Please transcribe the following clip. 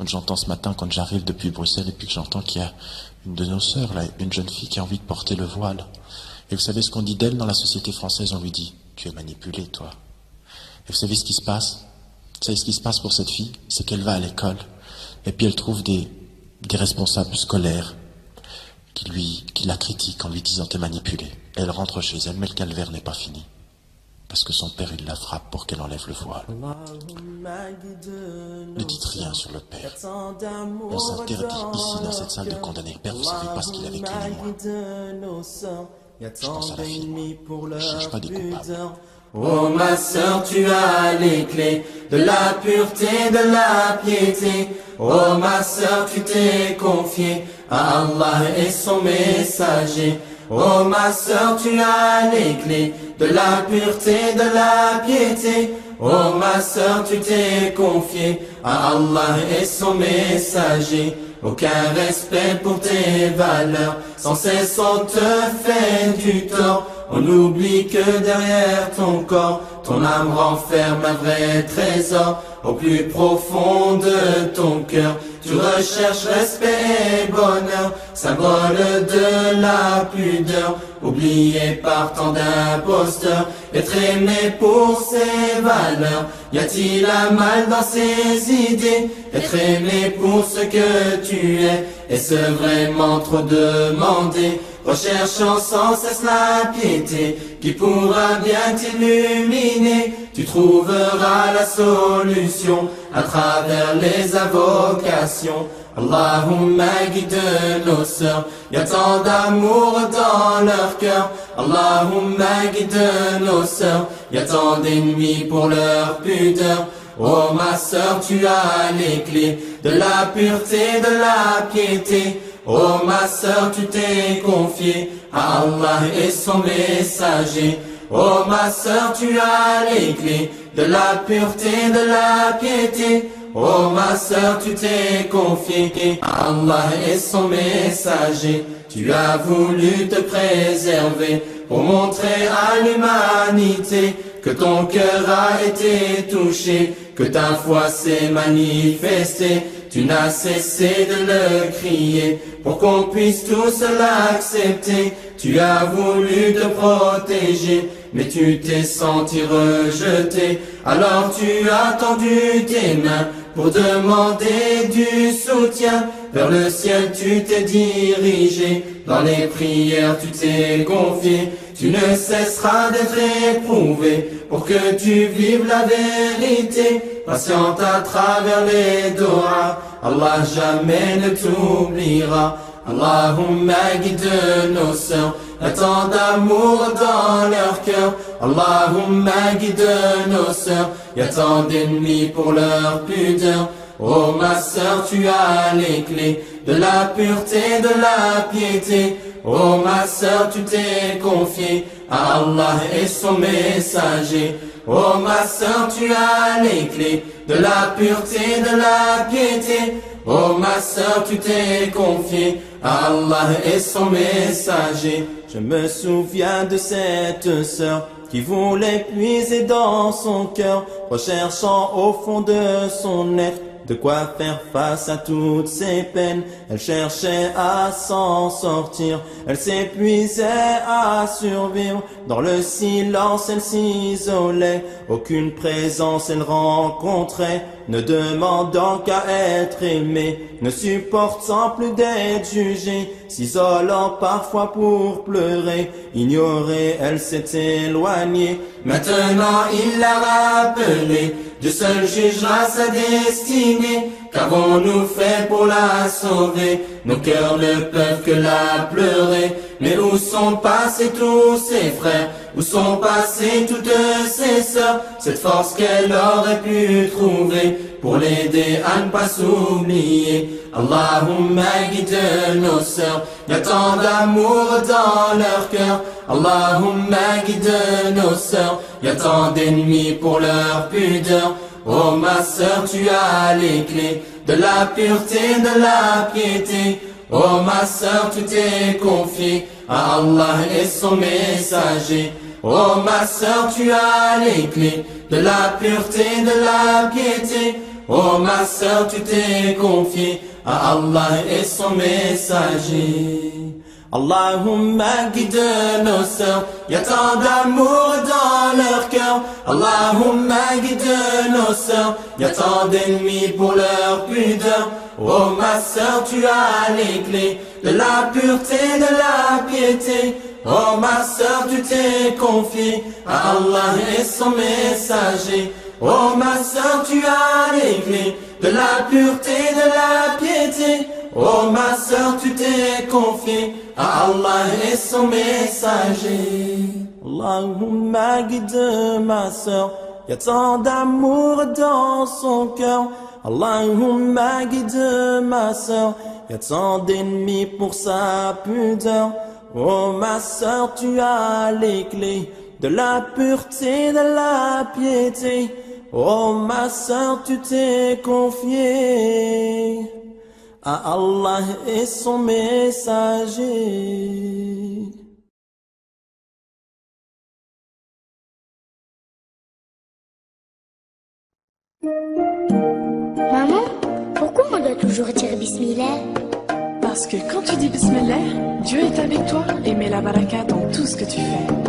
Quand j'entends ce matin, quand j'arrive depuis Bruxelles et puis que j'entends qu'il y a une de nos sœurs, là, une jeune fille qui a envie de porter le voile. Et vous savez ce qu'on dit d'elle dans la société française? On lui dit, tu es manipulé, toi. Et vous savez ce qui se passe? Vous savez ce qui se passe pour cette fille? C'est qu'elle va à l'école et puis elle trouve des responsables scolaires qui la critiquent en lui disant t'es manipulé. Elle rentre chez elle, mais le calvaire n'est pas fini. Parce que son père, il la frappe pour qu'elle enlève le voile. Ne dites rien sur le père. On s'interdit ici dans cette salle de condamner le père. Vous savez pas ce qu'il a vécu ni moi. Je pense à la fille, moi. Je cherche pas des coupables. Oh ma sœur, tu as les clés de la pureté, de la piété. Oh ma sœur, tu t'es confiée à Allah et son messager. Oh ma sœur, tu as les clés de la pureté, de la piété. Oh ma sœur, tu t'es confiée à Allah et son messager. Aucun respect pour tes valeurs, sans cesse on te fait du tort. On oublie que derrière ton corps, ton âme renferme un vrai trésor. Au plus profond de ton cœur, tu recherches respect et bonheur, symbole de la pudeur, oublié par tant d'imposteurs. Être aimé pour ses valeurs, y a-t-il un mal dans ses idées? Être aimé pour ce que tu es, est-ce vraiment trop demandé? Recherchant sans cesse la piété qui pourra bien t'illuminer. Tu trouveras la solution à travers les invocations. Allahumma guide nos sœurs, y a tant d'amour dans leur cœur. Allahumma guide nos sœurs, y a tant d'ennemis pour leur pudeur. Oh ma sœur, tu as les clés de la pureté, de la piété. Oh ma sœur, tu t'es confiée à Allah et son messager. Oh ma sœur, tu as les clés de la pureté, de la piété. Oh ma sœur, tu t'es confiée à Allah et son messager. Tu as voulu te préserver pour montrer à l'humanité que ton cœur a été touché, que ta foi s'est manifestée. Tu n'as cessé de le crier pour qu'on puisse tous l'accepter. Tu as voulu te protéger, mais tu t'es senti rejeté. Alors tu as tendu tes mains pour demander du soutien. Vers le ciel tu t'es dirigé, dans les prières tu t'es confié. Tu ne cesseras d'être éprouvé pour que tu vives la vérité. Patiente à travers les doigts, Allah jamais ne t'oubliera. Allahumma guide nos sœurs, y a tant d'amour dans leur cœur. Allahumma guide nos sœurs, y a tant d'ennemis pour leur pudeur. Oh ma sœur, tu as les clés de la pureté, de la piété. Oh ma sœur, tu t'es confiée à Allah et son messager. Oh ma sœur, tu as les clés de la pureté, de la piété. Oh ma sœur, tu t'es confiée à Allah et son messager. Je me souviens de cette sœur qui voulait puiser dans son cœur, recherchant au fond de son être de quoi faire face à toutes ses peines. Elle cherchait à s'en sortir, elle s'épuisait à survivre. Dans le silence elle s'isolait, aucune présence elle rencontrait. Ne demandant qu'à être aimée, ne supportant plus d'être jugée, s'isolant parfois pour pleurer, ignorée, elle s'est éloignée. Maintenant il l'a rappelée, Dieu seul jugera sa destinée. Qu'avons-nous fait pour la sauver? Nos cœurs ne peuvent que la pleurer. Mais où sont passés tous ses frères? Où sont passées toutes ses sœurs? Cette force qu'elle aurait pu trouver pour l'aider à ne pas s'oublier. Allahumma guide nos sœurs, y a tant d'amour dans leur cœur. Allahumma guide nos sœurs, y a tant d'ennemis pour leur pudeur. Oh ma sœur, tu as les clés de la pureté, de la piété. Oh ma sœur, tu t'es confiée à Allah et son messager. Oh ma sœur, tu as les clés de la pureté, de la piété. Oh ma sœur, tu t'es confiée à Allah et son messager. Allahumma guide nos sœurs, y a tant d'amour dans leur cœur. Allahumma guide nos sœurs, y a tant d'ennemis pour leur pudeur. Oh ma sœur, tu as les clés de la pureté, de la piété. Oh ma sœur, tu t'es confiée à Allah et son messager. Oh ma sœur, tu as les clés de la pureté, de la piété. Oh ma sœur, tu t'es confiée à Allah et son messager. Allahumma guide ma sœur, y a tant d'amour dans son cœur. Allahumma guide ma sœur, y a tant d'ennemis pour sa pudeur. Oh ma sœur, tu as les clés de la pureté, de la piété. Oh ma sœur, tu t'es confiée à Allah et son messager. Maman, pourquoi on doit toujours dire Bismillah? Parce que quand tu dis Bismillah, Dieu est avec toi et met la baraka dans tout ce que tu fais.